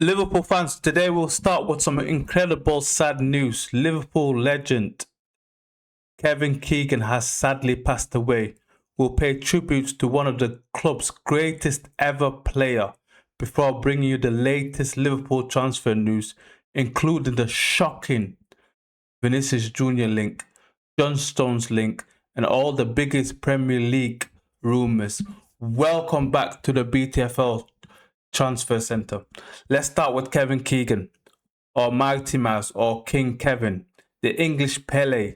Liverpool fans, today we'll start with some incredible sad news. Liverpool legend Kevin Keegan has sadly passed away. We'll pay tribute to one of the club's greatest ever player before bringing you the latest Liverpool transfer news, including the shocking Vinícius Jr link, John Stones link, and all the biggest Premier League rumours. Welcome back to the BTFL Transfer Centre. Let's start with Kevin Keegan, or Mighty Mouse, or King Kevin, the English Pele,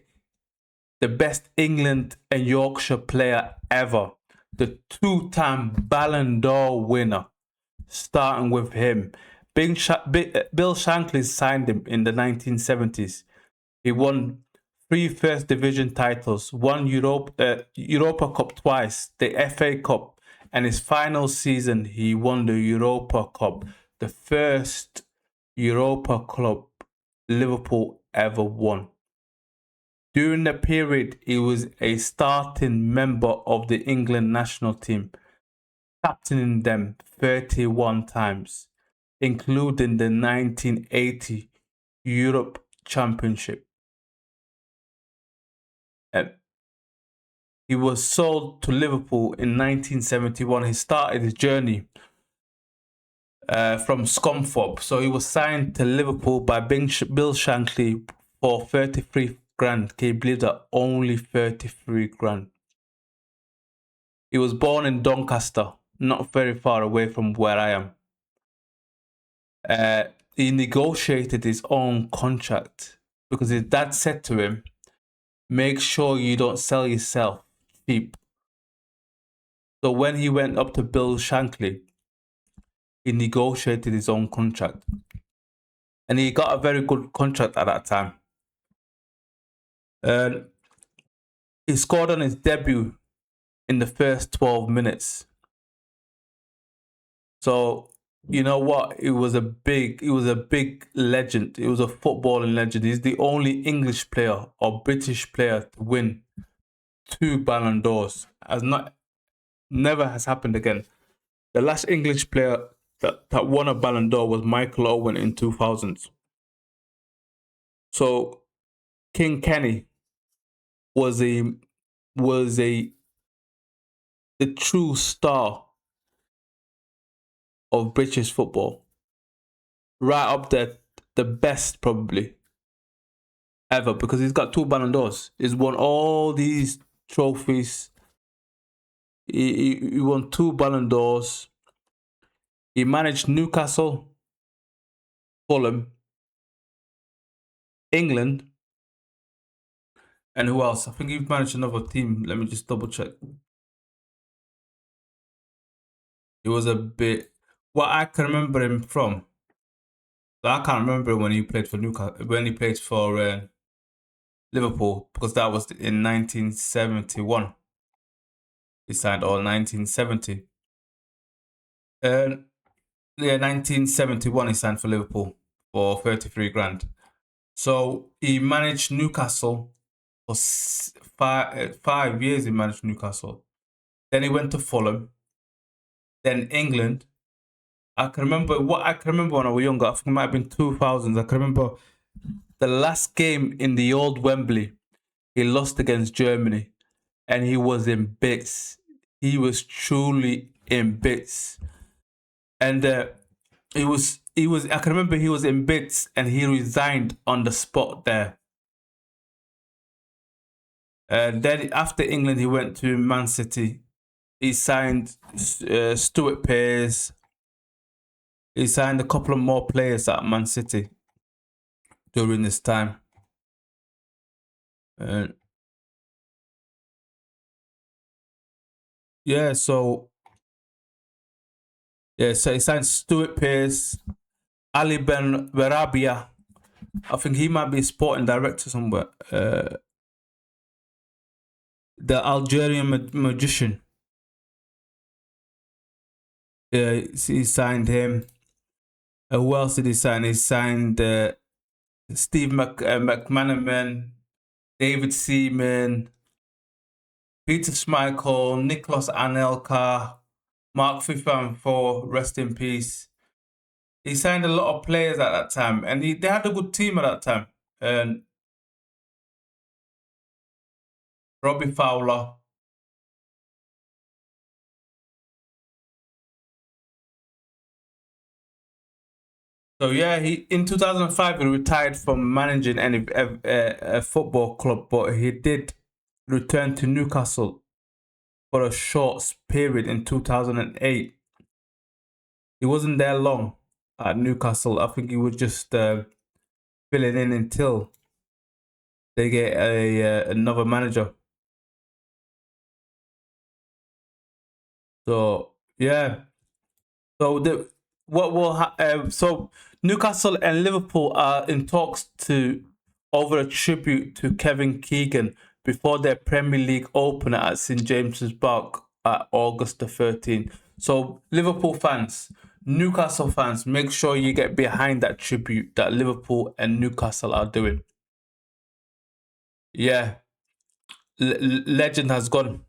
the best England and Yorkshire player ever, the two-time Ballon d'Or winner. Starting with him, Bill Shankly signed him in the 1970s. He won 3 First Division titles, won Europa Cup twice, the FA Cup, and his final season he won the Europa Cup, the first Europa Cup Liverpool ever won. During the period, he was a starting member of the England national team, captaining them 31 times, including the 1980 Europe Championship. He was sold to Liverpool in 1971. He started his journey from Scunthorpe. So he was signed to Liverpool by Bill Shankly for 33 grand. Can you believe that? Only 33 grand. He was born in Doncaster, not very far away from where I am. He negotiated his own contract because his dad said to him, make sure you don't sell yourself cheap. So when he went up to Bill Shankly, he negotiated his own contract. And he got a very good contract at that time. He scored on his debut in the first 12 minutes. So, you know what? He was a big legend. He was a footballing legend. He's the only English player or British player to win 2 Ballon d'Ors. Never has happened again. The last English player that won a Ballon d'Or was Michael Owen in 2000s. So King Kenny was the true star of British football. Right up there, the best probably ever, because he's got 2 Ballon d'Ors. He's won all these trophies. He won 2 Ballon d'Ors. He managed Newcastle, Fulham, England, and who else? I think he managed another team. Let me just double check. It was a bit. What I can remember him from. I can't remember when he played for Newcastle. When he played for Liverpool, because that was in 1971. He signed, or 1970. Yeah, 1971 he signed for Liverpool for 33 grand. So he managed Newcastle for 5 years. He managed Newcastle. Then he went to Fulham. Then England. I can remember when I was younger. I think it might have been 2000s. I can remember the last game in the old Wembley. He lost against Germany, and he was in bits. He was truly in bits, and he was. I can remember he was in bits, and he resigned on the spot there. Then after England, he went to Man City. He signed Stuart Pearce. He signed a couple of more players at Man City during this time. So he signed Stuart Pearce, Ali Ben Verabia. I think he might be a sporting director somewhere. The Algerian magician. He signed him. Who else did he sign? He signed Steve McManaman, David Seaman, Peter Schmeichel, Nicolas Anelka, Mark Fifanfo, rest in peace. He signed a lot of players at that time, and they had a good team at that time. And Robbie Fowler. So yeah, he in 2005 he retired from managing a football club, but he did return to Newcastle for a short period in 2008. He wasn't there long at Newcastle. I think he was just filling in until they get another manager. So yeah, so so Newcastle and Liverpool are in talks to over a tribute to Kevin Keegan before their Premier League opener at St James's Park at August the 13th. So Liverpool fans, Newcastle fans, make sure you get behind that tribute that Liverpool and Newcastle are doing. Yeah, legend has gone.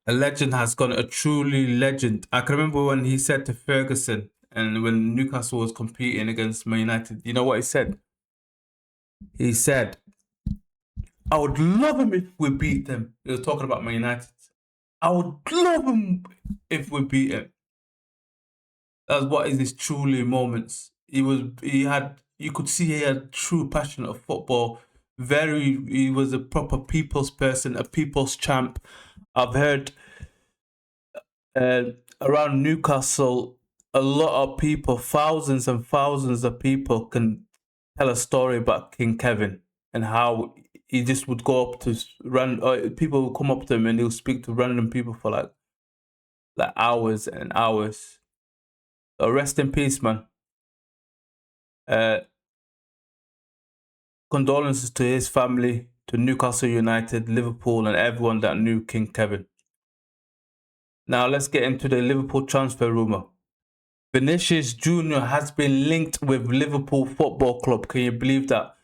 A legend has gone, a truly legend. I can remember when he said to Ferguson, and when Newcastle was competing against Man United, you know what he said? He said, I would love him if we beat them. He was talking about Man United. I would love him if we beat him. That's what is his truly moments. You could see he had true passion of football. He was a proper people's person, a people's champ. I've heard uh, around Newcastle, a lot of people, thousands and thousands of people, can tell a story about King Kevin and how he just would go up to people would come up to him and he'll speak to random people for like hours and hours. So rest in peace, man. Uh, Condolences to his family, to Newcastle United, Liverpool, and everyone that knew King Kevin. Now let's get into the Liverpool transfer rumour. Vinícius Jr has been linked with Liverpool Football Club. Can you believe that?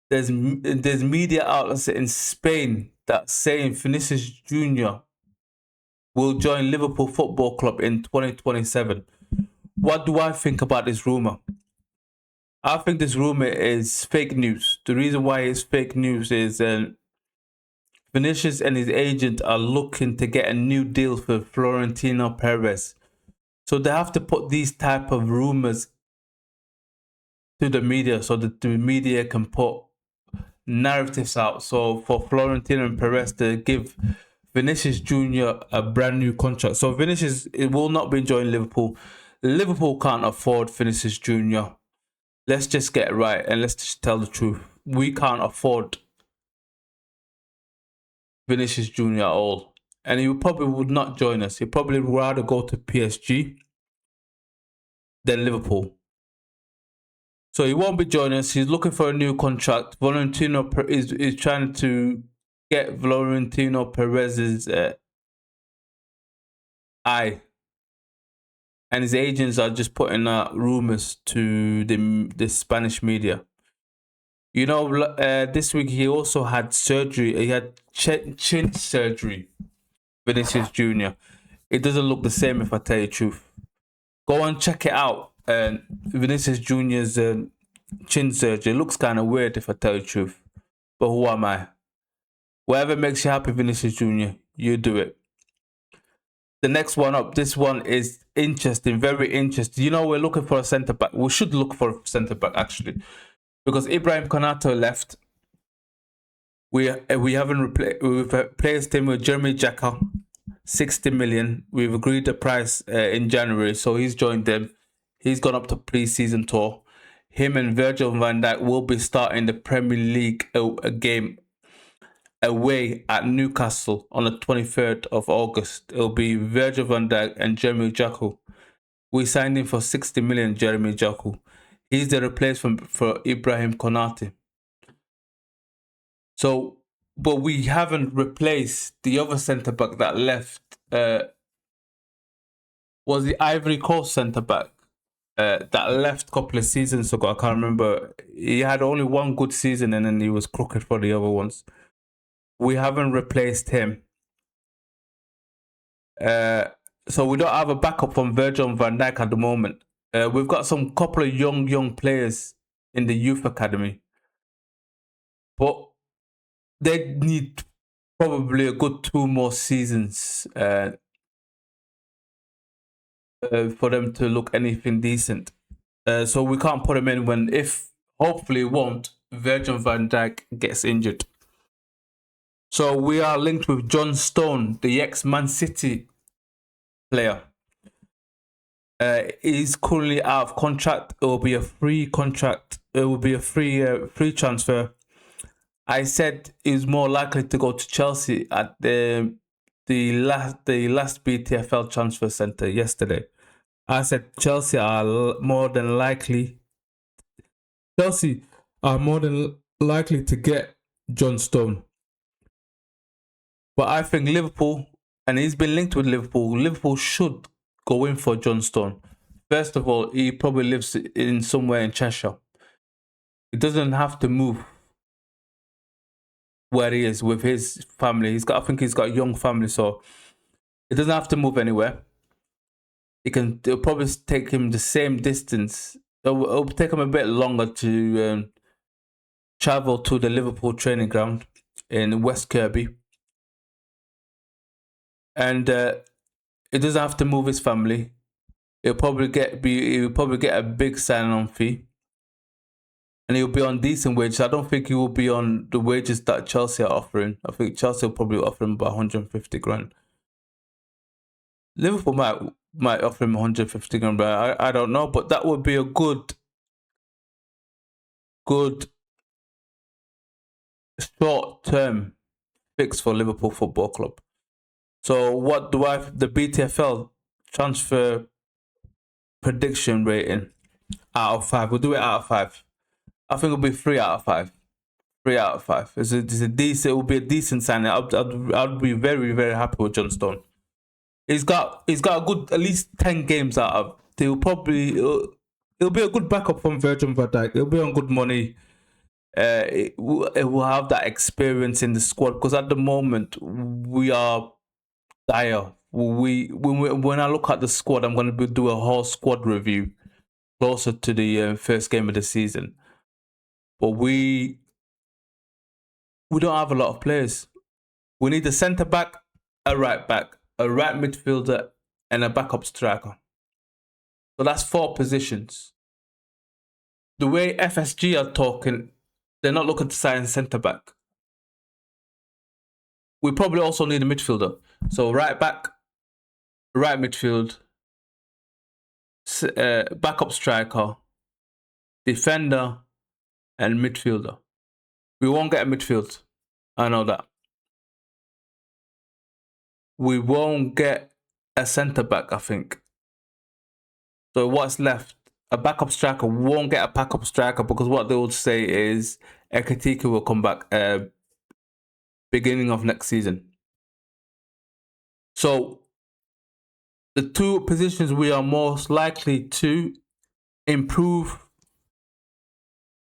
There's media outlets in Spain that saying Vinícius Jr will join Liverpool Football Club in 2027. What do I think about this rumour? I think this rumour is fake news. The reason why it's fake news is Vinícius and his agent are looking to get a new deal for Florentino Perez. So they have to put these type of rumours to the media so that the media can put narratives out. So for Florentino Perez to give Vinícius Jr a brand new contract. So Vinícius will not be joining Liverpool. Liverpool can't afford Vinícius Jr. Let's just get it right and let's just tell the truth. We can't afford Vinícius Jr at all. And he probably would not join us. He'd probably rather go to PSG than Liverpool. So he won't be joining us. He's looking for a new contract. Florentino is trying to get Florentino Perez's eye. And his agents are just putting out rumours to the Spanish media. You know, this week he also had surgery. He had chin surgery, Vinícius Jr. It doesn't look the same if I tell you the truth. Go and check it out. Vinícius Jr.'s chin surgery. It looks kind of weird if I tell you the truth. But who am I? Whatever makes you happy, Vinícius Jr., you do it. The next one up, this one is interesting, very interesting. You know, we're looking for a centre back. We should look for a centre back actually, because Ibrahim Konaté left. We haven't we've replaced him with Jeremy Jacka, 60 million. We've agreed the price in January, so he's joined them. He's gone up to pre-season tour. Him and Virgil van Dijk will be starting the Premier League game away at Newcastle on the 23rd of August. It'll be Virgil van Dijk and Jeremy Jacko. We signed him for 60 million, Jeremy Jacko. He's the replacement for Ibrahim Konaté. So, but we haven't replaced the other centre back that left. Was the Ivory Coast centre back that left a couple of seasons ago? I can't remember. He had only one good season and then he was crooked for the other ones. We haven't replaced him. So we don't have a backup from Virgil van Dijk at the moment. We've got some couple of young players in the youth academy, but they need probably a good 2 more seasons for them to look anything decent. So we can't put them in when, if hopefully won't, Virgil van Dijk gets injured. So we are linked with John Stone, the ex-Man City player. He's currently out of contract. It will be a free contract. It will be a free transfer. I said he's more likely to go to Chelsea at the last BTFL Transfer Centre yesterday. I said Chelsea are more than likely to get John Stone. But I think Liverpool, and he's been linked with Liverpool should go in for John Stone. First of all, he probably lives in somewhere in Cheshire. He doesn't have to move where he is with his family. I think he's got a young family, so he doesn't have to move anywhere. It'll probably take him the same distance. It'll take him a bit longer to travel to the Liverpool training ground in West Kirby. And he doesn't have to move his family. He'll probably get a big sign-on fee. And he'll be on decent wages. I don't think he will be on the wages that Chelsea are offering. I think Chelsea will probably offer him about 150 grand. Liverpool might offer him 150 grand, but I don't know. But that would be a good short-term fix for Liverpool Football Club. So what do the BTFL transfer prediction rating out of 5? We'll do it out of 5. I think it'll be 3 out of 5. 3 out of 5. It's a decent. It will be a decent signing. I'd be very, very happy with John Stone. He's got a good at least 10 games out of. It'll be a good backup from Virgil van Dijk. It'll be on good money. It will have that experience in the squad, because at the moment we are dire. When I look at the squad, I'm going to do a whole squad review closer to the first game of the season. But we don't have a lot of players. We need a centre back, a right back, a right midfielder, and a backup striker. So that's 4 positions. The way FSG are talking, they're not looking to sign a centre back. We probably also need a midfielder. So right back, right midfield, backup striker, defender, and midfielder. We won't get a midfield. I know that. We won't get a centre back, I think. So what's left? A backup striker. We won't get a backup striker, because what they would say is Ekitike will come back beginning of next season. So the 2 positions we are most likely to improve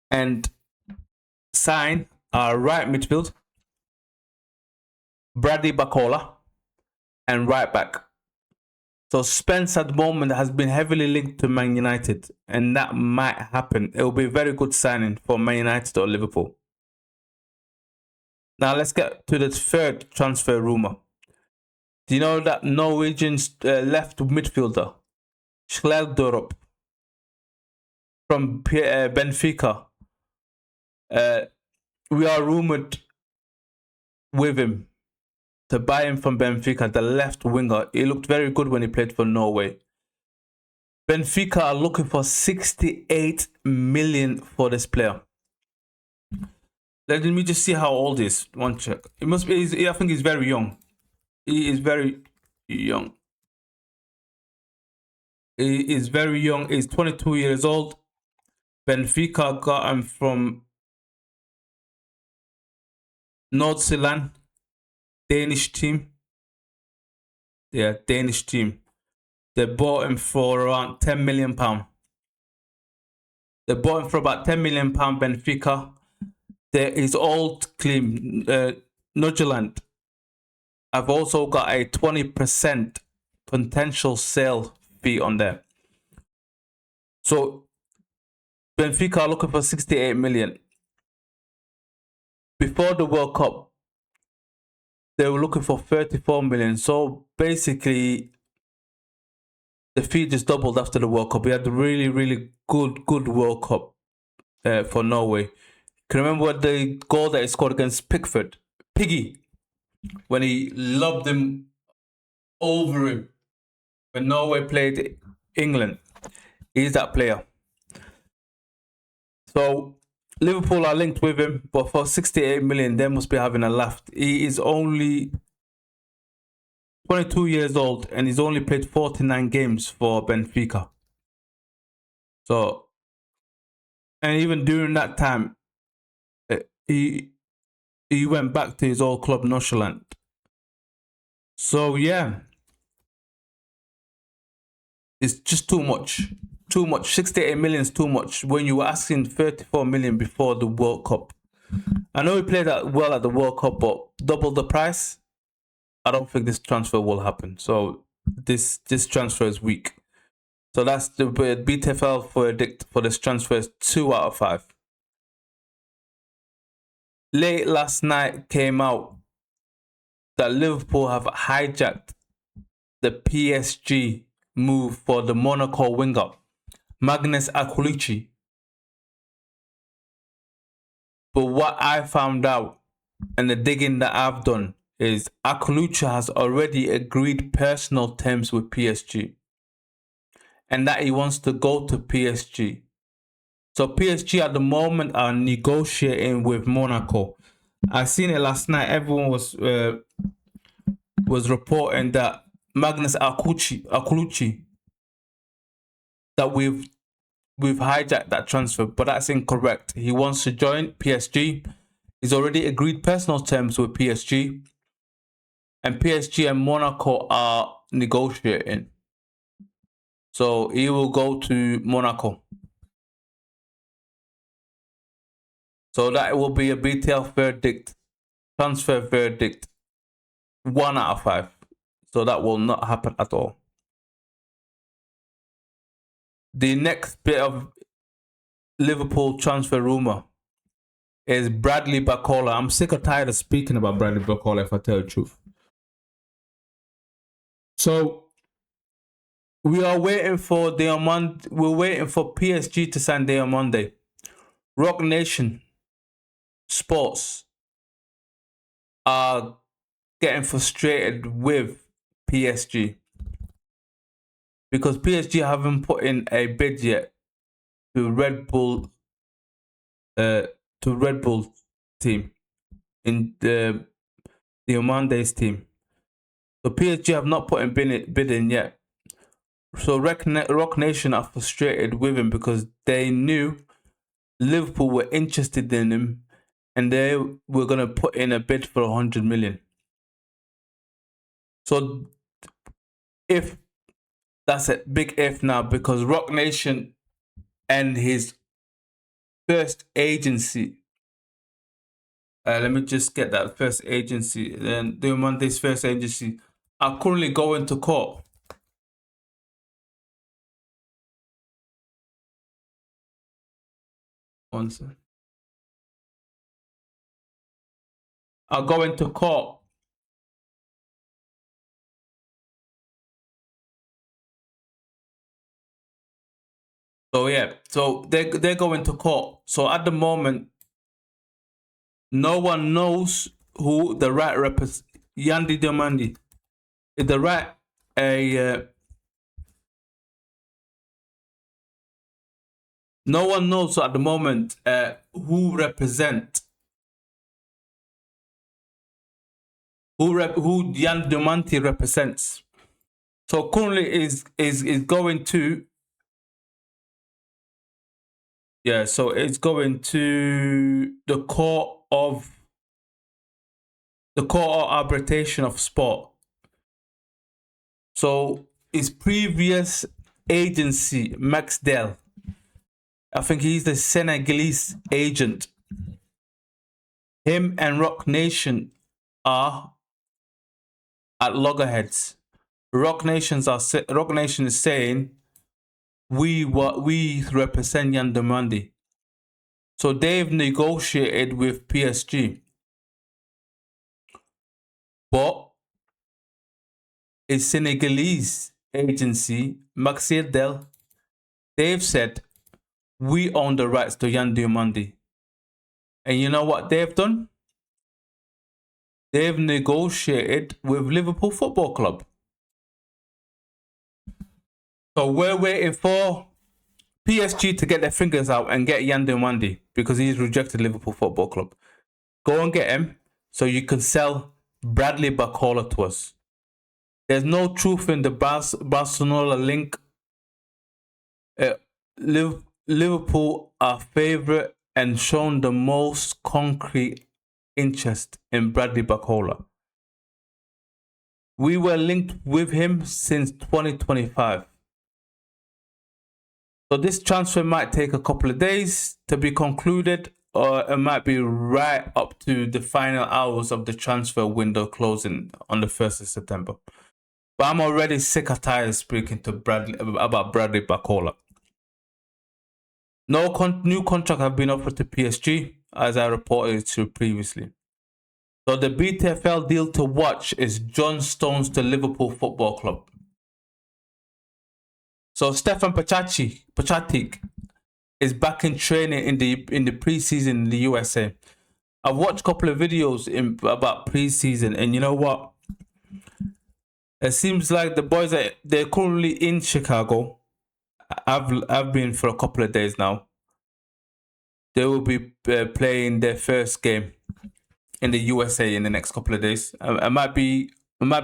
and sign are right midfield, Bradley Bacola, and right back. So Spence at the moment has been heavily linked to Man United, and that might happen. It will be a very good signing for Man United or Liverpool. Now let's get to the third transfer rumour. Do you know that Norwegian left midfielder Schjelderup from Benfica? We are rumoured with him to buy him from Benfica, the left winger. He looked very good when he played for Norway. Benfica are looking for 68 million for this player. Let me just see how old he is. One check. It must be. I think he's very young. He is very young. He is very young. He's 22 years old. Benfica got him from Nordsjælland, Danish team. Yeah, Danish team. They bought him for around £10 million. They bought him for about £10 million, Benfica. His old team, Nordsjælland, I've also got a 20% potential sale fee on there. So Benfica are looking for 68 million. Before the World Cup, they were looking for 34 million. So basically, the fee just doubled after the World Cup. We had a really, really good World Cup for Norway. Can you remember the goal that he scored against Pickford? Piggy, when he lobbed him over him when Norway played England. He's that player. So Liverpool are linked with him, but for 68 million, they must be having a laugh. He is only 22 years old and he's only played 49 games for Benfica. So, and even during that time, he went back to his old club, Nordsjælland. So yeah, it's just too much. Too much. 68 million is too much when you were asking 34 million before the World Cup. I know he played that well at the World Cup, but double the price, I don't think this transfer will happen. So this transfer is weak. So that's the BTFL verdict for this transfer is 2 out of 5. Late last night came out that Liverpool have hijacked the PSG move for the Monaco winger, Maghnes Akliouche. But what I found out and the digging that I've done is Akliouche has already agreed personal terms with PSG and that he wants to go to PSG. So PSG at the moment are negotiating with Monaco. I seen it last night. Everyone was reporting that Maghnes Akliouche that we've hijacked that transfer, but that's incorrect. He wants to join PSG. He's already agreed personal terms with PSG, and PSG and Monaco are negotiating. So he will go to Monaco. So that will be a BTL verdict, transfer verdict, 1 out of 5. So that will not happen at all. The next bit of Liverpool transfer rumour is Bradley Barcola. I'm sick or tired of speaking about Bradley Barcola, if I tell the truth. So we are waiting for we're waiting for PSG to sign Diomande. Rock Nation Sports are getting frustrated with PSG because PSG haven't put in a bid yet to Red Bull team in the Diomande's team. So PSG have not put in bid in yet. So Rock Nation are frustrated with him because they knew Liverpool were interested in him and they were going to put in a bid for 100 million. So if that's a big if now, because Rock Nation and his first agency, let me just get that first agency, then Diamante's first agency are currently going to court. One second. Are going to court. So yeah, so they're going to court. So at the moment, no one knows who the right Yandi Diomande is the right no one knows at the moment who Yandi Diomande represents. So currently is going to so it's going to the court of arbitration of sport. So his previous agency, Max Dell, I think he's the Senegalese agent. Him and Rock Nation are at loggerheads. Rock Nation is saying we represent Yan Demandi. So they've negotiated with PSG, but a Senegalese agency, Maghnes, they've said we own the rights to Yan Demandi. And you know what they've done? They've negotiated with Liverpool Football Club. So we're waiting for PSG to get their fingers out and get Yan Demandi because he's rejected Liverpool Football Club. Go and get him so you can sell Bradley Barcola to us. There's no truth in the Barcelona link. Liverpool are favourite and shown the most concrete interest in Bradley Barcola. We were linked with him since 2025. So this transfer might take a couple of days to be concluded, or it might be right up to the final hours of the transfer window closing on the 1st of September. But I'm already sick of tired speaking to about Bradley Barcola. No new contract have been offered to PSG, as I reported to previously. So the BTFL deal to watch is John Stones to Liverpool Football Club. So Stefan Bajčetić is back in training in the preseason in the USA. I've watched a couple of videos about preseason, and you know what? It seems like the boys they're currently in Chicago. I've been for a couple of days now. They will be playing their first game in the USA in the next couple of days. It might be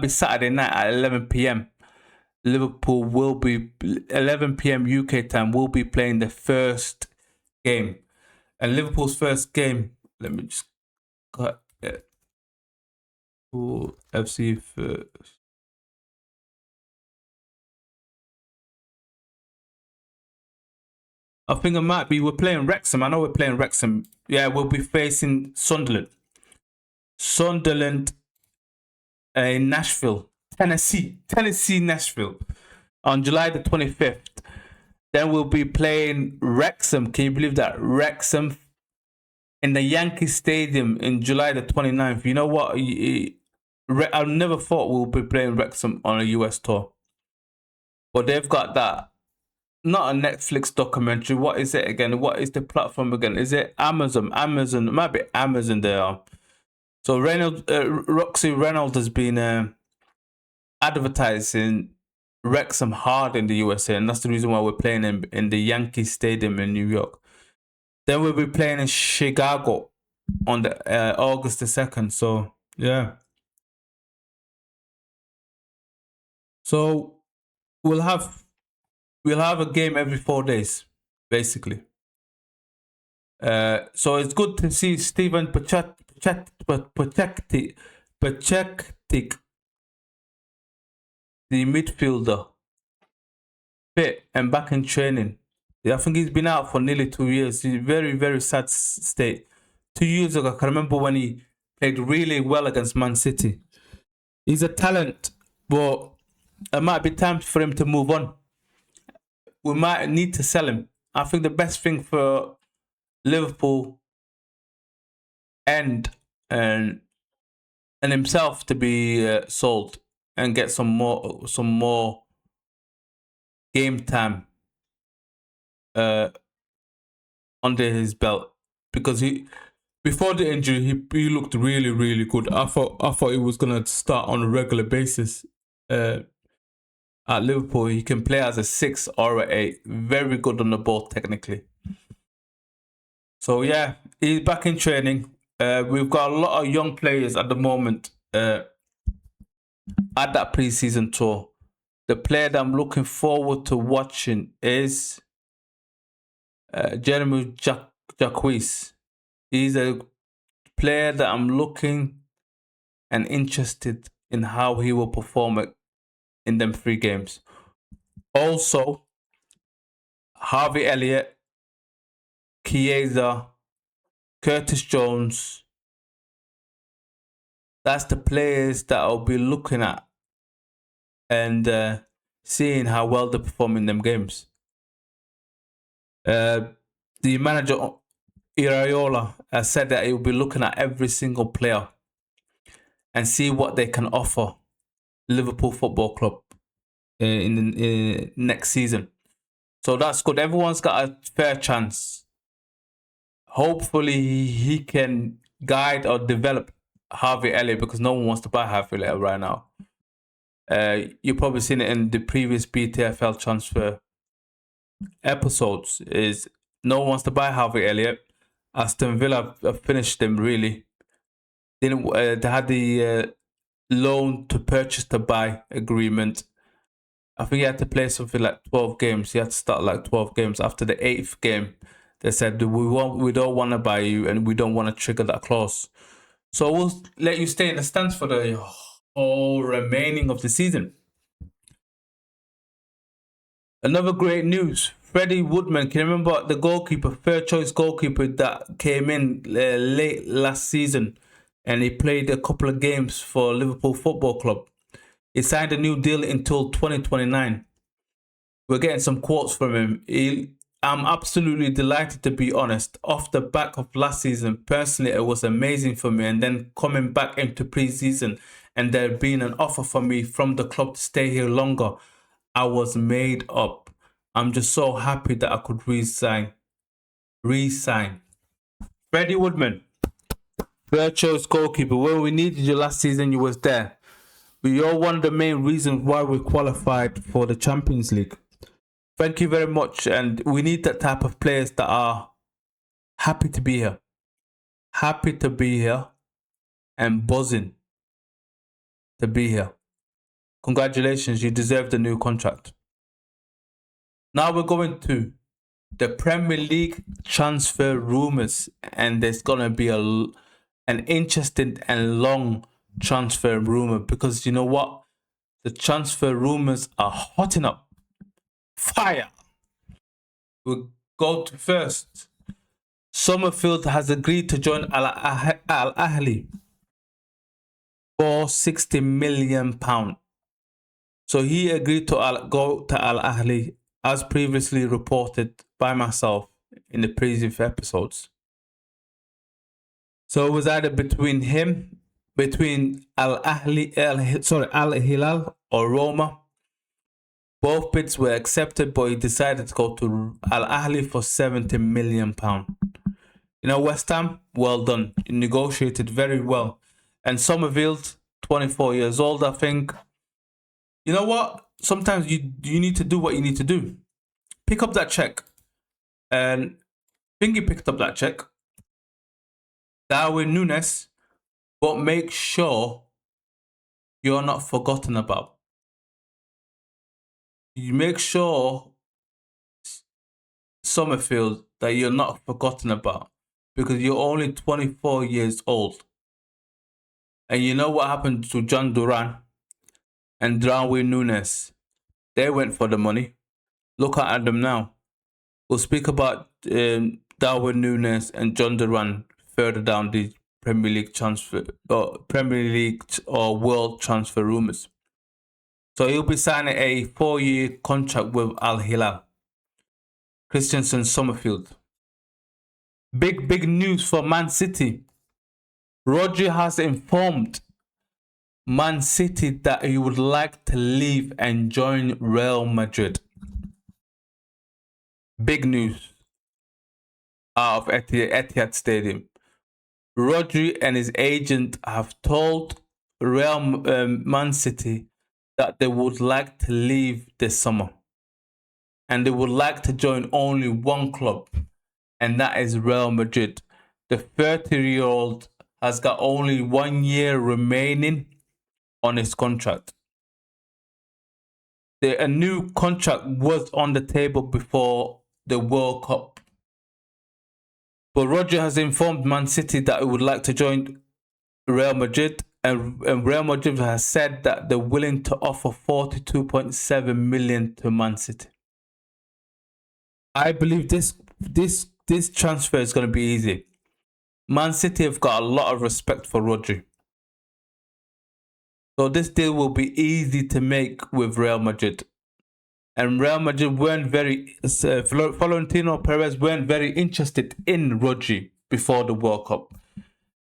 Saturday night at 11 p.m. Liverpool will be 11 p.m. UK time. Will be playing the first game, and Liverpool's first game. Let me just cut it. FC first. I think it might be. We're playing Wrexham. I know we're playing Wrexham. Yeah, we'll be facing Sunderland. Sunderland in Nashville, Tennessee, Nashville, on July the 25th. Then we'll be playing Wrexham. Can you believe that? Wrexham in the Yankee Stadium in July the 29th. You know what? I never thought we'll be playing Wrexham on a US tour. But they've got that. Not a Netflix documentary. What is it again? What is the platform again? Is it Amazon? Amazon. It might be Amazon there. So Roxy Reynolds has been advertising Wrexham hard in the USA, and that's the reason why we're playing in the Yankee Stadium in New York. Then we'll be playing in Chicago on the August the 2nd. So yeah. So we'll have a game every 4 days, basically. So it's good to see Stefan Bajčetić, the midfielder, fit and back in training. I think he's been out for nearly 2 years. He's very, very sad state. 2 years ago, I can remember when he played really well against Man City. He's a talent, but it might be time for him to move on. We might need to sell him. I think the best thing for Liverpool and himself to be sold and get some more game time under his belt, because before the injury he looked really, really good. I thought he was gonna start on a regular basis at Liverpool. He can play as a 6 or a 8. Very good on the ball technically. So yeah, he's back in training. We've got a lot of young players at the moment at that preseason tour. The player that I'm looking forward to watching is Jeremy Jacques. He's a player that I'm looking and interested in how he will perform in them 3 games. Also, Harvey Elliott, Chiesa, Curtis Jones. That's the players that I'll be looking at and seeing how well they perform in them games. The manager Iraola has said that he will be looking at every single player and see what they can offer Liverpool Football Club in the next season. So that's good. Everyone's got a fair chance. Hopefully he can guide or develop Harvey Elliott, because no one wants to buy Harvey Elliott right now. You've probably seen it in the previous BTFL transfer episodes. Is no one wants to buy Harvey Elliott. Aston Villa have finished him really. They had the loan to purchase to buy agreement. I think he had to play something like 12 games. He had to start like 12 games. After the 8th game, they said we don't want to buy you and we don't want to trigger that clause. So we'll let you stay in the stands for the whole remaining of the season. Another great news. Fred Woodman, can you remember the goalkeeper, third choice goalkeeper that came in late last season, and he played a couple of games for Liverpool Football Club? He signed a new deal until 2029. We're getting some quotes from him. I'm absolutely delighted, to be honest. Off the back of last season, personally, it was amazing for me. And then coming back into pre-season and there being an offer for me from the club to stay here longer, I was made up. I'm just so happy that I could re-sign. Freddie Woodman, third choice goalkeeper. When we needed you last season, you was there. You're one of the main reasons why we qualified for the Champions League. Thank you very much. And we need that type of players that are happy to be here. Happy to be here and buzzing to be here. Congratulations, you deserve the new contract. Now we're going to the Premier League transfer rumours, and there's going to be an interesting and long transfer rumour, because you know what? The transfer rumours are hotting up. Fire! We'll go to first. Summerfield has agreed to join Al Ahly for £60 million. So he agreed to go to Al Ahly, as previously reported by myself in the previous episodes. So it was either between Al Hilal or Roma. Both bids were accepted, but he decided to go to Al Ahly for £70 million. You know, West Ham, well done. You negotiated very well. And Summerfield, 24 years old, I think. You know what? Sometimes you need to do what you need to do. Pick up that check. And I think he picked up that check. Darwin Núñez, but make sure you're not forgotten about. You make sure, Summerfield, that you're not forgotten about, because you're only 24 years old. And you know what happened to John Duran and Darwin Núñez? They went for the money. Look at them now. We'll speak about Darwin Núñez and John Duran further down the Premier League or World transfer rumours. So he'll be signing a 4-year contract with Al Hilal. Christensen Summerfield. Big news for Man City. Rodri has informed Man City that he would like to leave and join Real Madrid. Big news out of Etihad Stadium. Rodri and his agent have told Man City that they would like to leave this summer. And they would like to join only one club, and that is Real Madrid. The 30-year-old has got only 1 year remaining on his contract. A new contract was on the table before the World Cup. But Rodri has informed Man City that he would like to join Real Madrid, and Real Madrid has said that they're willing to offer 42.7 million to Man City. I believe this transfer is going to be easy. Man City have got a lot of respect for Rodri. So this deal will be easy to make with Real Madrid. And Real Madrid Florentino Perez weren't very interested in Rodri before the World Cup.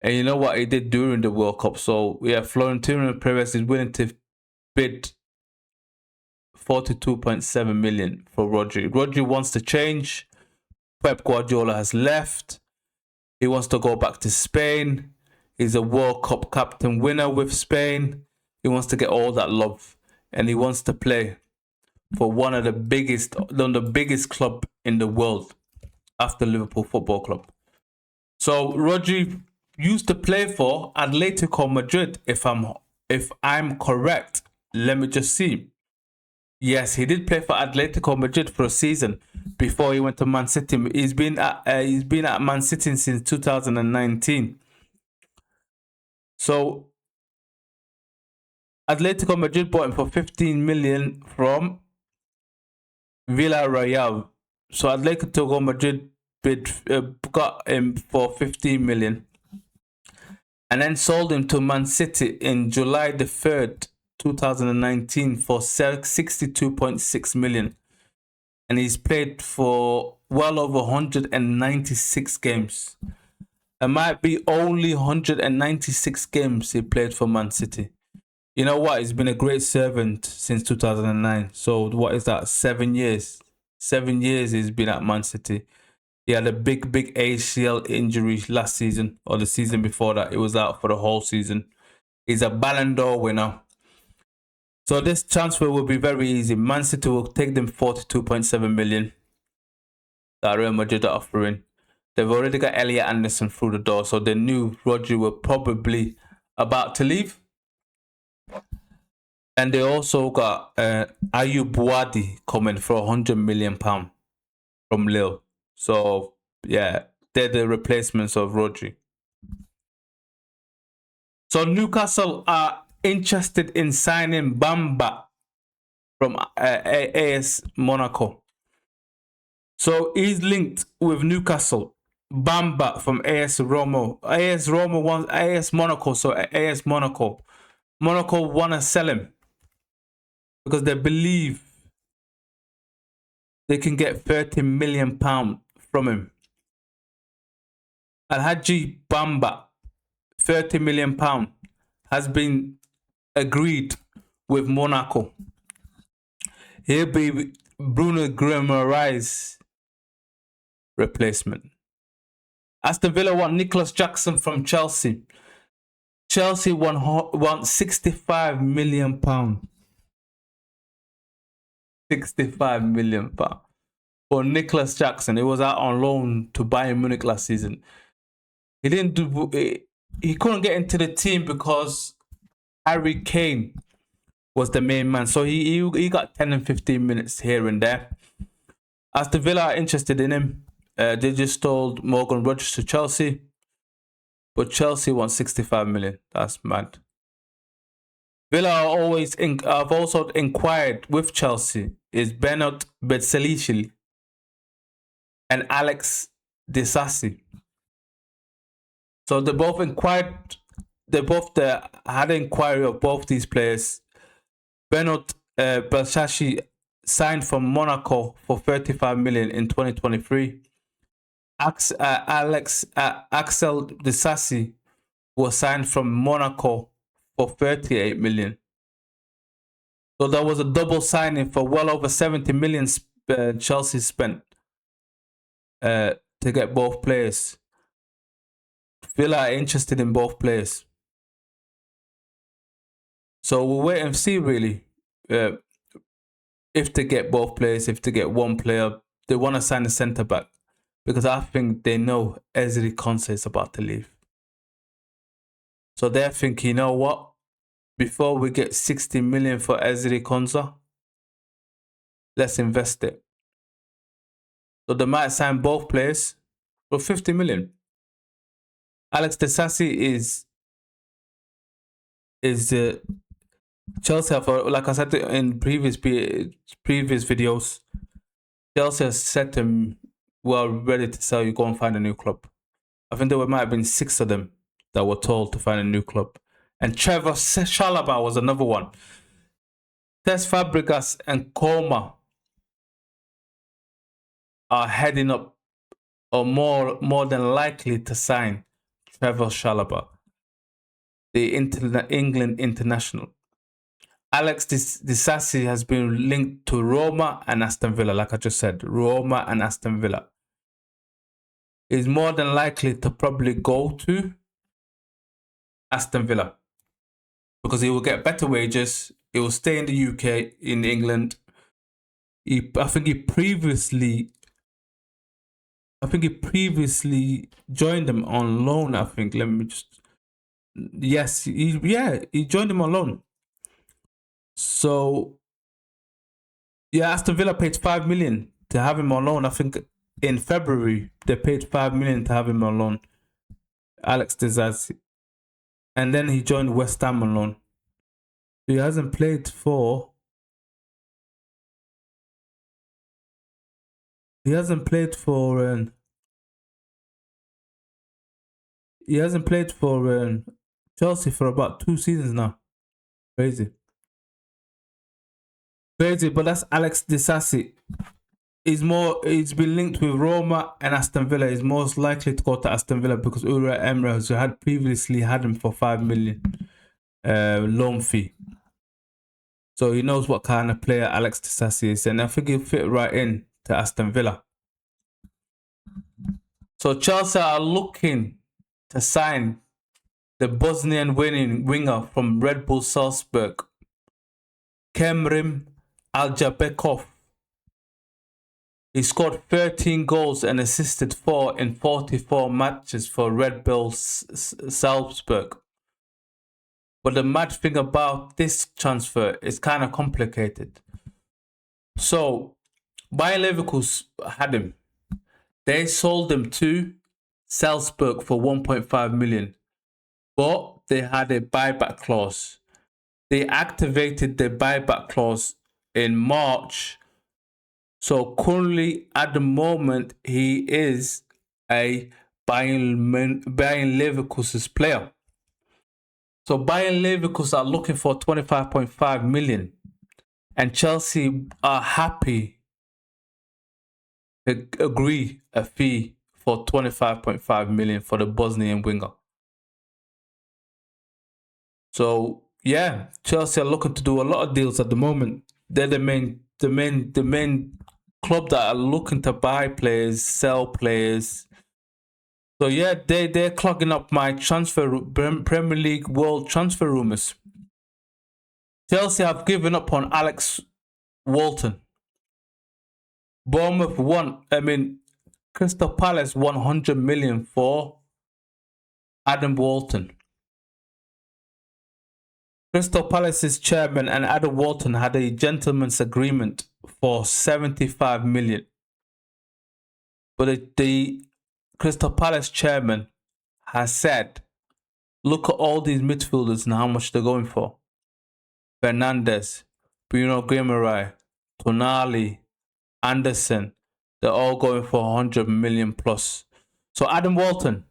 And you know what he did during the World Cup. So yeah, Florentino Perez is willing to bid 42.7 million for Rodri. Rodri wants to change. Pep Guardiola has left. He wants to go back to Spain. He's a World Cup captain winner with Spain. He wants to get all that love. And he wants to play for one of the biggest club in the world after Liverpool Football Club. So Rodri used to play for Atletico Madrid, if I'm correct. Let me just see. Yes, he did play for Atletico Madrid for a season before he went to Man City. He's been at Man City since 2019. So Atletico Madrid bought him for 15 million from Villarreal. So Atletico Madrid got him for 15 million and then sold him to Man City in July the 3rd, 2019 for 62.6 million. And he's played for well over 196 games. It might be only 196 games he played for Man City. You know what? He's been a great servant since 2009. So what is that? 7 years. 7 years he's been at Man City. He had a big ACL injury last season or the season before that. He was out for the whole season. He's a Ballon d'Or winner. So this transfer will be very easy. Man City will take them 42.7 million that Real Madrid are offering. They've already got Elliot Anderson through the door, so they knew Rodri were probably about to leave. And they also got Ayoub Wadi coming for £100 million from Lille. So yeah, they're the replacements of Rodri. So Newcastle are interested in signing Bamba from AS Monaco. So he's linked with Newcastle. Bamba from AS Roma. AS Roma wants AS Monaco. So AS Monaco. Monaco want to sell him because they believe they can get £30 million from him. Alhaji Bamba, £30 million has been agreed with Monaco. He'll be Bruno Guimarães' replacement. Aston Villa want Nicholas Jackson from Chelsea. Chelsea want £65 million. £65 million for Nicholas Jackson. He was out on loan to Bayern Munich last season. He couldn't get into the team because Harry Kane was the main man. So he got 10 and 15 minutes here and there. Aston Villa are interested in him. They just sold Morgan Rogers to Chelsea. But Chelsea wants 65 million. That's mad. Villa I've also inquired with Chelsea is Bernard Betselishvili and Alex Disasi. So they both inquired. They both had an inquiry of both these players. Bernard Betselishvili signed from Monaco for 35 million in 2023. Axel Disasi was signed from Monaco for 38 million. So that was a double signing for well over 70 million Chelsea spent to get both players. Villa are interested in both players. So we'll wait and see really if they get both players, if they get one player. They want to sign a centre back because I think they know Ezri Konsa is about to leave. So they're thinking, you know what? Before we get 60 million for Ezri Konsa, let's invest it. So they might sign both players for 50 million. Alex Disasi is Chelsea have, like I said in previous videos, Chelsea has said to him, "We're ready to sell you. Go and find a new club." I think there might have been 6 of them that were told to find a new club, and Trevor Chalobah was another one. Cesc Fabregas and Coma are heading up, or more than likely to sign Trevor Chalobah, the England international. Alex Disasi has been linked to Roma and Aston Villa, like I just said. Roma and Aston Villa. Is more than likely to probably go to Aston Villa because he will get better wages. He will stay in the UK, in England. I think he previously joined them on loan. I think. Let me just. Yes, he joined him on loan. So, yeah, Aston Villa paid $5 million to have him on loan. I think in February they paid $5 million to have him on loan. Alex Disasi, and then he joined West Ham on loan. He hasn't played for. He hasn't played for Chelsea for about 2 seasons now. Crazy, but that's Alex Disasi. He's been linked with Roma and Aston Villa. He's most likely to go to Aston Villa because Ura Emre, who had previously had him for $5 million loan fee. So he knows what kind of player Alex Disasi is, and I think he'll fit right in to Aston Villa. So Chelsea are looking to sign the Bosnian winger from Red Bull Salzburg, Karim Adeyemi. He scored 13 goals and assisted 4 in 44 matches for Red Bull Salzburg. But the mad thing about this transfer is kind of complicated. So, Bayer Leverkusen had him. They sold him to Salzburg for 1.5 million. But they had a buyback clause. They activated the buyback clause in March. So currently, at the moment, he is a Bayern Leverkusen's player. So Bayern Leverkusen are looking for 25.5 million. And Chelsea are happy to agree a fee for 25.5 million for the Bosnian winger. So yeah, Chelsea are looking to do a lot of deals at the moment. They're the main club that are looking to buy players, sell players. So yeah, they're clogging up my Premier League world transfer rumours. Chelsea have given up on Alex Walton. Bournemouth Crystal Palace 100 million for Adam Walton. Crystal Palace's chairman and Adam Walton had a gentleman's agreement for 75 million. But the Crystal Palace chairman has said, look at all these midfielders and how much they're going for. Fernandes, Bruno Guimarães, Tonali, Anderson, they're all going for 100 million plus. So Adam Walton,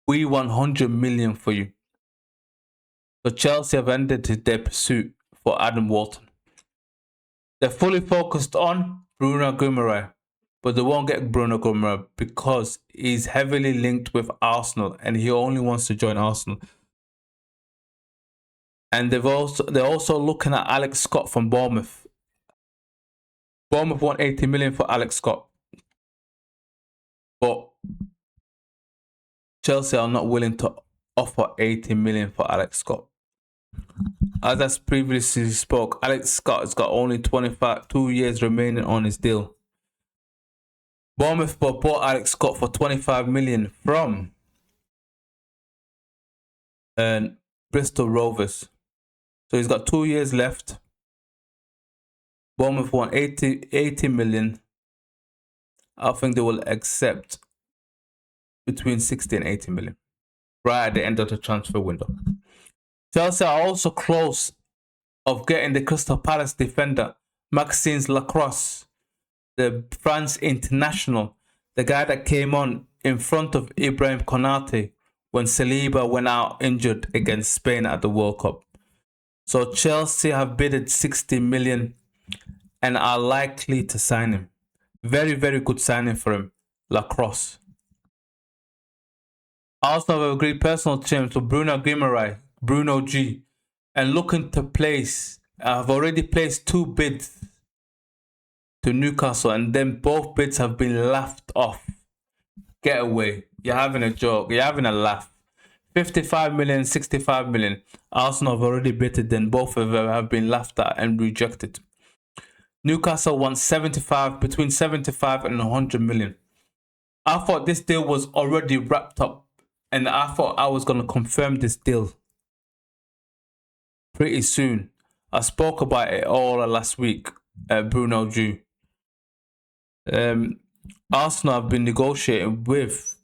we want 100 million for you. So Chelsea have ended their pursuit for Adam Walton. They're fully focused on Bruno Guimarães, but they won't get Bruno Guimarães because he's heavily linked with Arsenal and he only wants to join Arsenal. And they're also looking at Alex Scott from Bournemouth. Bournemouth want 80 million for Alex Scott, but Chelsea are not willing to offer 80 million for Alex Scott. As I previously spoke, Alex Scott has got only 2 years remaining on his deal. Bournemouth bought Alex Scott for 25 million from Bristol Rovers. So he's got 2 years left. Bournemouth want 80 million. I think they will accept between 60 and 80 million right at the end of the transfer window. Chelsea are also close of getting the Crystal Palace defender Maxime Lacroix, the France international, the guy that came on in front of Ibrahim Konate when Saliba went out injured against Spain at the World Cup. So Chelsea have bidded 60 million and are likely to sign him. Very, very good signing for him. Lacrosse. Arsenal have agreed personal terms for Bruno Guimarães, Bruno G, and looking to place. I've already placed 2 bids to Newcastle, and then both bids have been laughed off. Get away. You're having a joke. You're having a laugh. 55 million, 65 million. Arsenal have already bid, then both of them have been laughed at and rejected. Newcastle wants between 75 and 100 million. I thought this deal was already wrapped up, and I thought I was going to confirm this deal pretty soon. I spoke about it all last week, Bruno G. Arsenal have been negotiating with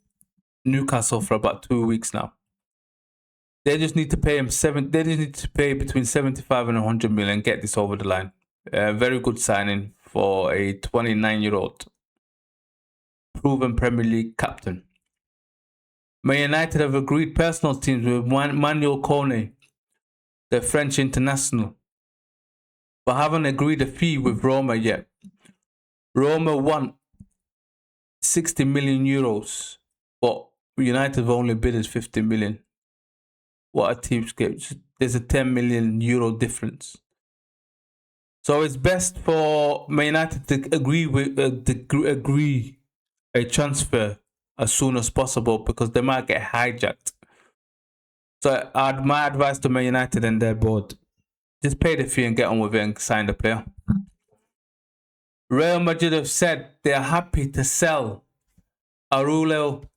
Newcastle for about 2 weeks now. They just need to pay him They just need to pay between 75 and 100 million and get this over the line. Very good signing for a 29-year-old proven Premier League captain. Man United have agreed personal terms with Manuel Kone, the French international, but haven't agreed a fee with Roma yet. Roma want 60 million euros, but United have only bid 50 million. What a cheapskate. There's a 10 million euro difference. So it's best for Man United to agree a transfer as soon as possible, because they might get hijacked. So my advice to Man United and their board, just pay the fee and get on with it and sign the player. Real Madrid have said they are happy to sell Aurelio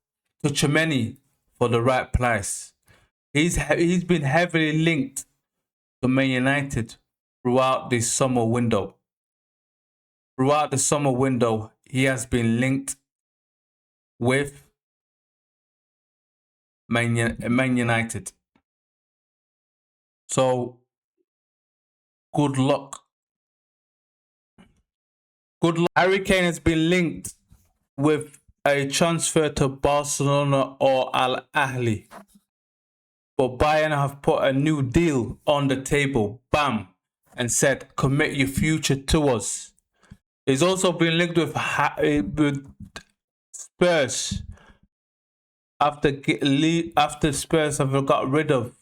Tchouameni for the right price. He's been heavily linked to Man United throughout this summer window. Throughout the summer window, he has been linked with Man United. So, good luck. Good luck. Harry Kane has been linked with a transfer to Barcelona or Al Ahly. But Bayern have put a new deal on the table, bam, and said, commit your future to us. He's also been linked with Spurs after Spurs have got rid of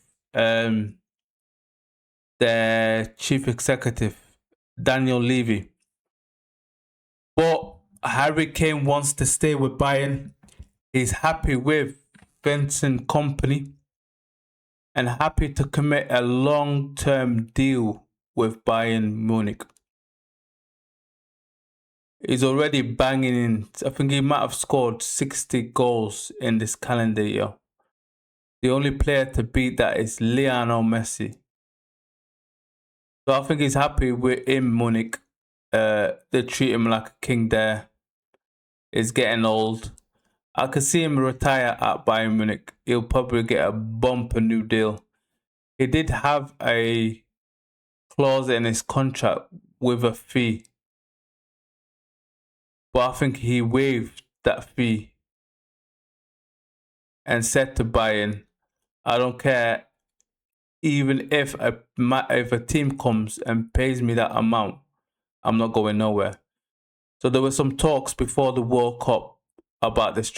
their chief executive, Daniel Levy. But Harry Kane wants to stay with Bayern. He's happy with Vincent Kompany and happy to commit a long-term deal with Bayern Munich. He's already banging in. I think he might have scored 60 goals in this calendar year. The only player to beat that is Lionel Messi. So I think he's happy with him, Munich. They treat him like a king there. He's getting old. I could see him retire at Bayern Munich. He'll probably get a bumper new deal. He did have a clause in his contract with a fee, but I think he waived that fee and said to Bayern, I don't care, even if a team comes and pays me that amount, I'm not going nowhere. So there were some talks before the World Cup about this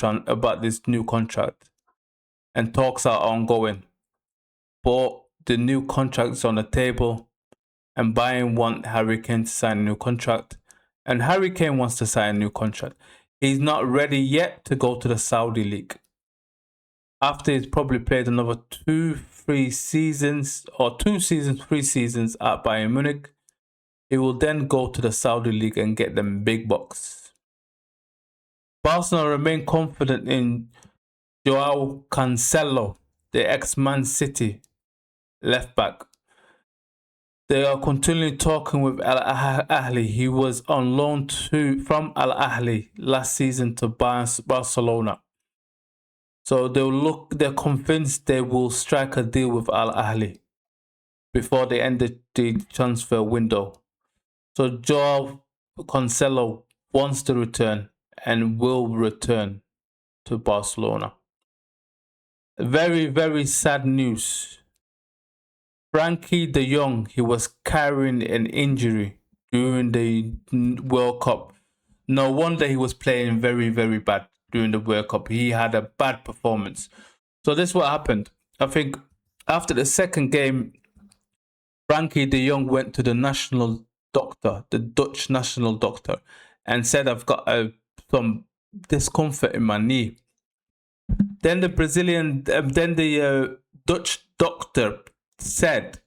new contract, and talks are ongoing. But the new contract is on the table, and Bayern want Harry Kane to sign a new contract, and Harry Kane wants to sign a new contract. He's not ready yet to go to the Saudi League. After he's probably played another 3 seasons at Bayern Munich, he will then go to the Saudi League and get them big bucks. Barcelona remain confident in Joao Cancelo, the ex-Man City left back. They are continually talking with Al Ahly. He was on loan from Al Ahly last season to Barcelona. So they're convinced they will strike a deal with Al Ahly before they end the transfer window. So Joao Cancelo wants to return and will return to Barcelona. Very, very sad news. Frankie de Jong, he was carrying an injury during the World Cup. No wonder he was playing very, very bad during the World Cup. He had a bad performance. So this is what happened. I think after the second game, Frankie de Jong went to the national doctor, the Dutch national doctor, and said, I've got some discomfort in my knee. Then the Dutch doctor said,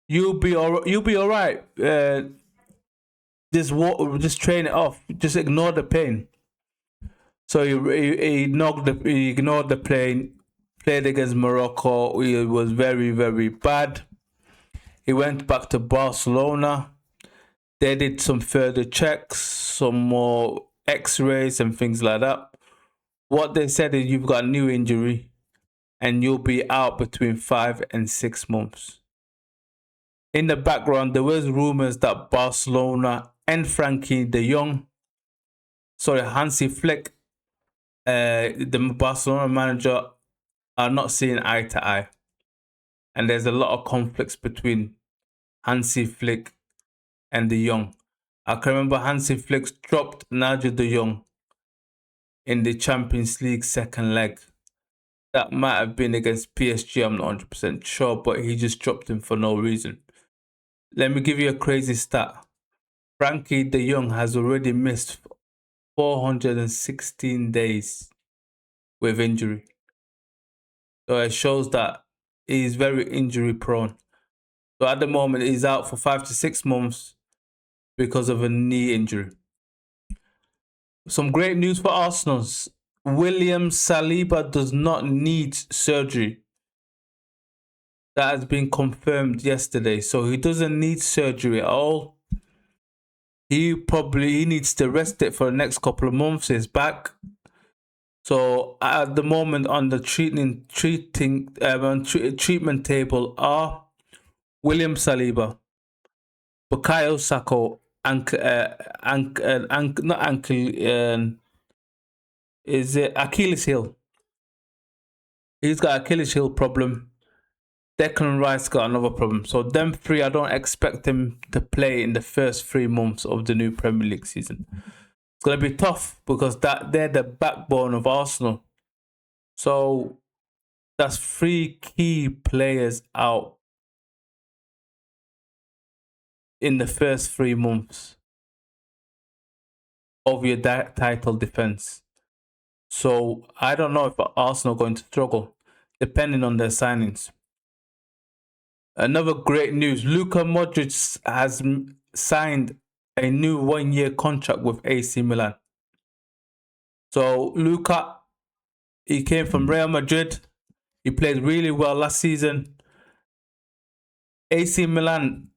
you'll be all right. Just train it off. Just ignore the pain. So he ignored the pain. Played against Morocco. It was very, very bad. He went back to Barcelona. They did some further checks, some more X-rays and things like that. What they said is you've got a new injury and you'll be out between 5 and 6 months. In the background, there was rumours that Barcelona and Frankie de Jong, Hansi Flick, the Barcelona manager, are not seeing eye to eye. And there's a lot of conflicts between Hansi Flick and de Jong. I can remember Hansi Flick dropped Nigel de Jong in the Champions League second leg. That might have been against PSG, I'm not 100% sure, but he just dropped him for no reason. Let me give you a crazy stat. Frankie de Jong has already missed 416 days with injury. So it shows that he's very injury prone. So at the moment, he's out for 5 to 6 months because of a knee injury. Some great news for Arsenal. William Saliba does not need surgery. That has been confirmed yesterday. So he doesn't need surgery at all. He needs to rest it for the next couple of months. He's back. So at the moment on the treatment table are William Saliba, Bukayo Saka, is it Achilles heel? He's got Achilles heel problem. Declan Rice got another problem. So them three, I don't expect him to play in the first 3 months of the new Premier League season. It's going to be tough because they're the backbone of Arsenal. So that's 3 key players out in the first 3 months of your title defense. So I don't know if Arsenal are going to struggle, depending on their signings. Another great news, Luka Modric has signed a new 1-year contract with AC Milan. So Luka, he came from Real Madrid. He played really well last season. AC Milan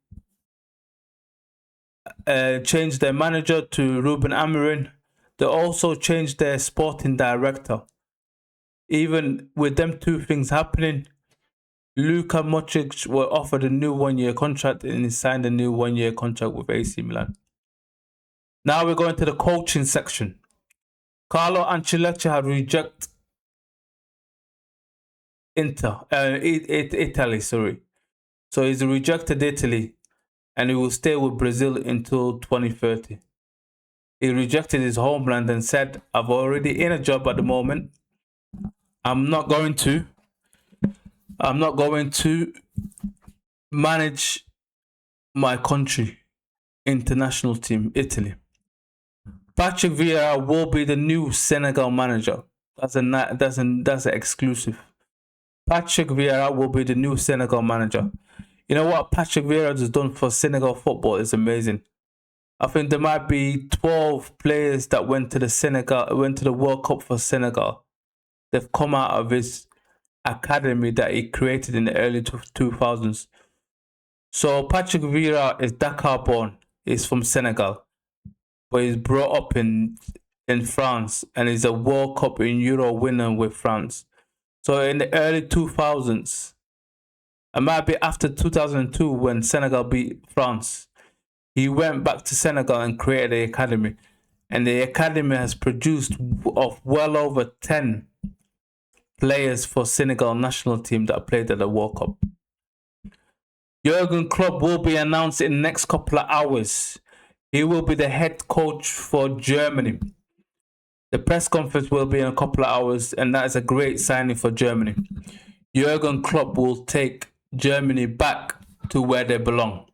changed their manager to Ruben Amorim. They also changed their sporting director. Even with them 2 things happening, Luka Modric was offered a new 1-year contract and he signed a new 1-year contract with AC Milan. Now we're going to the coaching section. Carlo Ancelotti had rejected Italy. So he's rejected Italy and he will stay with Brazil until 2030. He rejected his homeland and said, I've already in a job at the moment. I'm not going to manage my country international team, Italy. Patrick Vieira will be the new Senegal manager. That's an exclusive. Patrick Vieira will be the new Senegal manager. You know what Patrick Vieira has done for Senegal football is amazing. I think there might be 12 players that went to the World Cup for Senegal. They've come out of his academy that he created in the early 2000s. So Patrick Vieira is Dakar born. He's from Senegal, but he's brought up in France and he's a World Cup and Euro winner with France. So in the early 2000s, it might be after 2002 when Senegal beat France, he went back to Senegal and created the academy. And the academy has produced well over 10 players for Senegal national team that played at the World Cup. Jurgen Klopp will be announced in the next couple of hours. He will be the head coach for Germany. The press conference will be in a couple of hours, and that is a great signing for Germany. Jurgen Klopp will take Germany back to where they belong.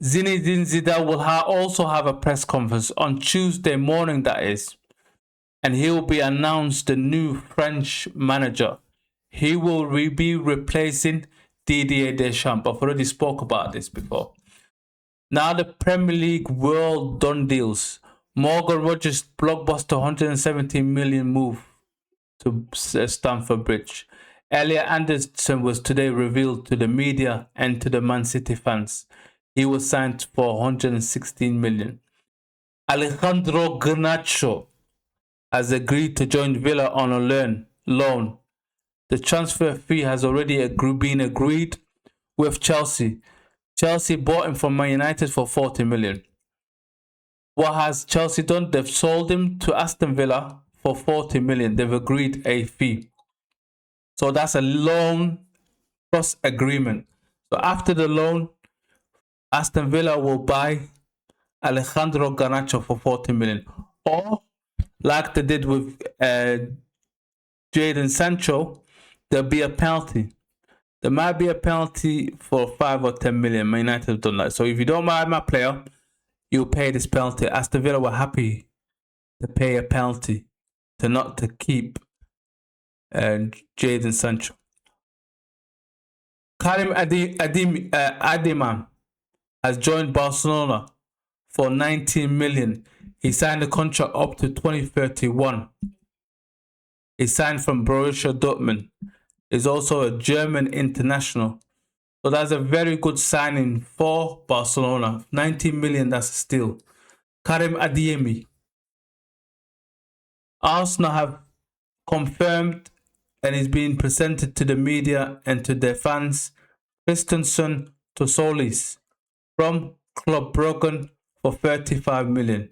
Zinedine Zidane will also have a press conference on Tuesday morning, that is, and he will be announced the new French manager. He will be replacing Didier Deschamps. I've already spoke about this before. Now the Premier League world done deals. Morgan Rogers' blockbuster 117 million move to Stamford Bridge. Elliot Anderson was today revealed to the media and to the Man City fans. He was signed for 116 million. Alejandro Garnacho has agreed to join Villa on a loan. The transfer fee has already been agreed with Chelsea. Chelsea bought him from Man United for 40 million. What has Chelsea done? They've sold him to Aston Villa for 40 million. They've agreed a fee. So that's a loan plus agreement. So after the loan, Aston Villa will buy Alejandro Garnacho for 40 million. Or, like they did with Jadon Sancho, there'll be a penalty. There might be a penalty for 5 or 10 million. Man United have done that. So if you don't buy my player, you'll pay this penalty. Aston Villa were happy to pay a penalty to keep Jadon Sancho. Karim Adeyemi has joined Barcelona for 19 million. He signed a contract up to 2031. He signed from Borussia Dortmund. He's also a German international. So that's a very good signing for Barcelona. 19 million, that's a steal. Karim Adeyemi. Arsenal have confirmed and is being presented to the media and to their fans. Christos Tzolis from Club Brugge for 35 million.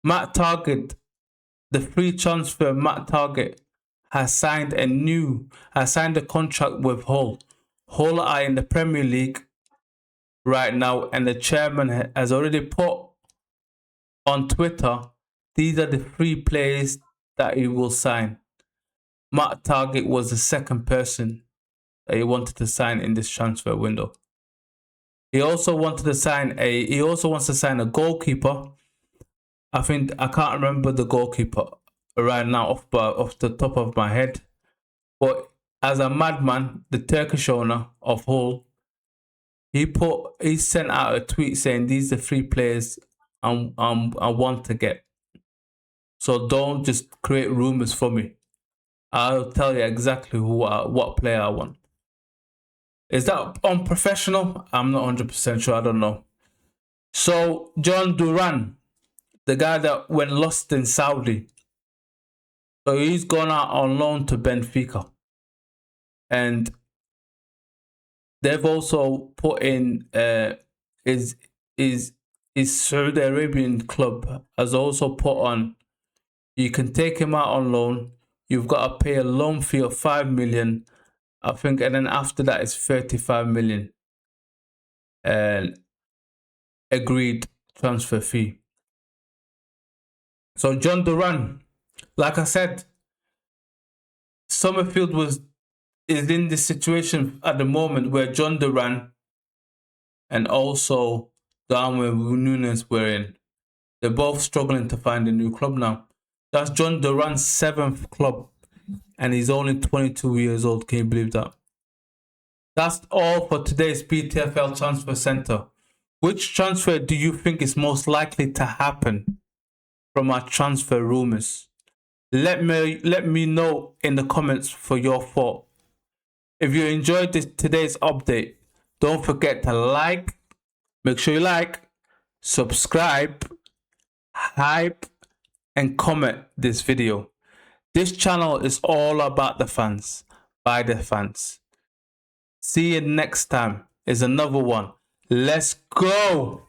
Matt Target, the free transfer Matt Target, has signed a contract with Hull. Hull are in the Premier League right now, and the chairman has already put on Twitter, these are the 3 players that he will sign. Matt Target was the second person that he wanted to sign in this transfer window. He also wants to sign a goalkeeper. I can't remember the goalkeeper right now off the top of my head. But as a madman, the Turkish owner of Hull, he sent out a tweet saying these are 3 players I want to get. So don't just create rumors for me. I'll tell you exactly what player I want. Is that unprofessional? I'm not 100% sure. I don't know. So John Duran, the guy that went lost in Saudi, so he's gone out on loan to Benfica, and they've also put in his Saudi Arabian club has also put on. You can take him out on loan. You've got to pay a loan fee of 5 million, I think, and then after that it's 35 million agreed transfer fee. So John Duran, like I said, Summerfield is in this situation at the moment where John Duran and also Darwin Núñez were in. They're both struggling to find a new club now. That's John Duran's 7th club, and he's only 22 years old. Can you believe that? That's all for today's BTFL Transfer Centre. Which transfer do you think is most likely to happen from our transfer rumours? Let me know in the comments for your thought. If you enjoyed today's update, don't forget to make sure you like, subscribe, hype, and comment this video. This channel is all about the fans, by the fans. See you next time. Is another one. Let's go!